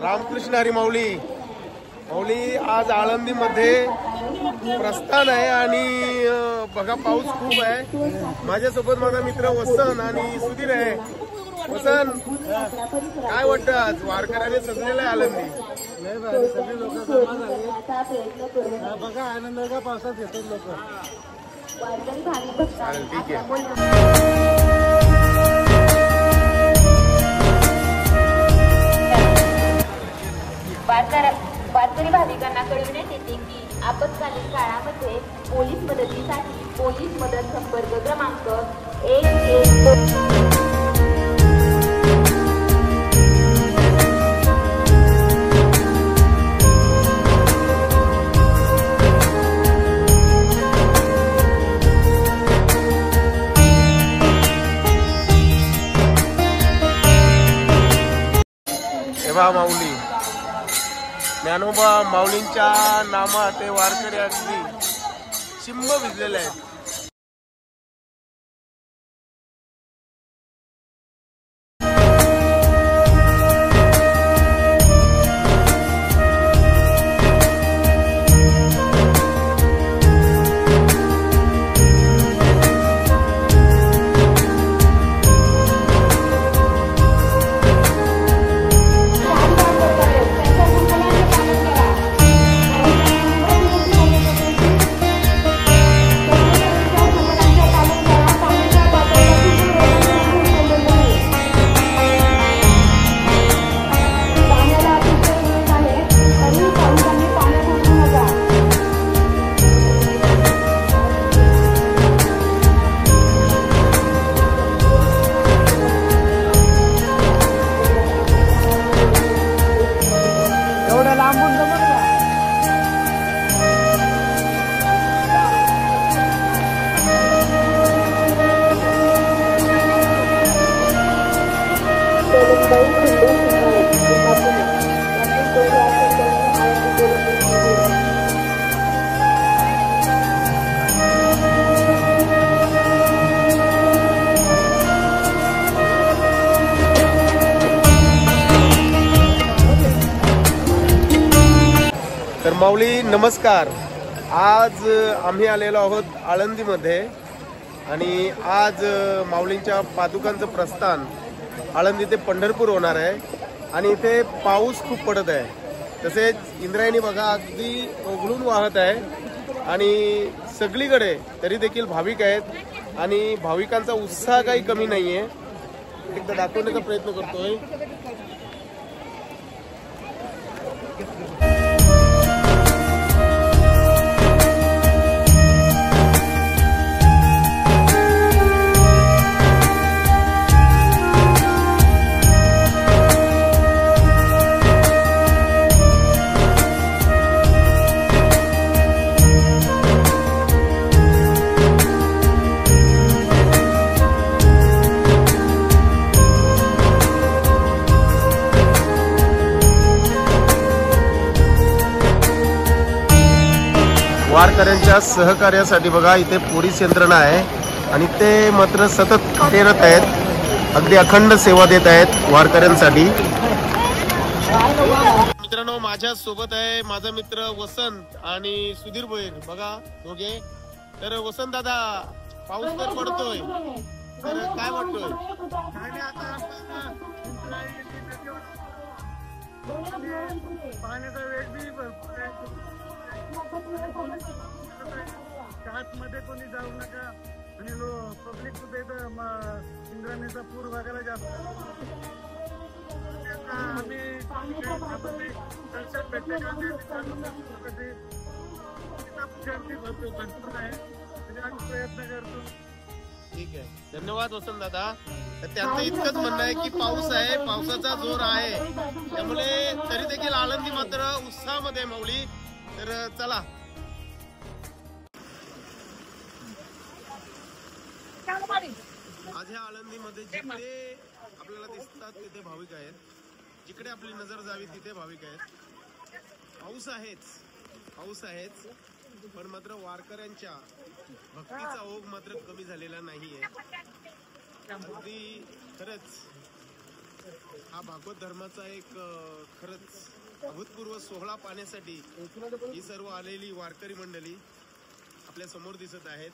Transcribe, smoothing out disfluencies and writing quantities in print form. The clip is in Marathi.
रामकृष्ण हरी माऊली माऊली आज आळंदीमध्ये प्रस्थान आहे आणि बघा पाऊस खूप आहे। माझ्यासोबत माझा मित्र वसन आणि सुधीर आहे। वसन काय वाटतं आज वारकऱ्याने सजलेलं आहे आळंदी? लय भारी सगळे लोक जमा झाले बघा आनंद का पावसात येतात लोक। चालेल ठीक आहे। वारकरी भाविकांना कळविण्यात येते की आपत्कालीन काळामध्ये पोलीस मदतीसाठी पोलीस मदत संपर्क क्रमांक 112 माऊली ज्ञानोबा माऊलींच्या नामात ते वारकरी अगदी चिंब भिजलेले आहेत। तर माऊली नमस्कार। आज आम्ही आलेलो आहोत आळंदीमध्ये आणि आज माऊलींच्या पादुकांचं प्रस्थान आळंदी ते पंढरपूर होणार आहे आणि इथे पाऊस खूप पडत आहे। तसेच इंद्रायणी बघा अगदी ओघळून वाहत आहे आणि सगळीकडे तरी देखील भाविक आहेत आणि भाविकांचा उत्साह काही कमी नाहीये। एकदा दाखवण्याचा प्रयत्न करतोय। वारकऱ्यांच्या सहकार्यासाठी बघा इथे पोलीस यंत्रणा आहे आणि ते मात्र सतत कार्यरत आहेत, अगदी अखंड सेवा देत आहेत वारकऱ्यांसाठी। मित्रांनो माझ्या सोबत आहे माझा मित्र वसंत आणि सुधीर भोईर बघा दोघे। तर वसंत दादा पाऊस तर पडतोय तर काय वाटतोय? पाण्याचा वेग बी भरपूर आहे। मध्ये कोणी जाऊ नका आणि पब्लिक सुद्धा इथं इंद्रायणीचा पूर बघायला जास्त आम्ही दर्शन भेटले भरपूर आहे आम्ही प्रयत्न करतो। ठीक आहे धन्यवाद वसंत दादा। त्यांचं इतकंच म्हणणं आहे की पाऊस आहे, पावसाचा जोर आहे, त्यामुळे तरी देखील आळंदी मात्र उत्साहामध्ये माऊली। तर चला आज ह्या आळंदीमध्ये जिकडे आपल्याला दिसतात तिथे भाविक आहेत, जिकडे आपली नजर जावी तिथे भाविक आहेत। पाऊस आहेच पण मात्र वारकऱ्यांच्या भक्तीचा ओघ मात्र कमी झालेला नाहीये। अगदी खरंच हा भागवत धर्माचा एक खरंच अभूतपूर्व सोहळा पाहण्यासाठी ही सर्व आलेली वारकरी मंडळी आपल्या समोर दिसत आहेत.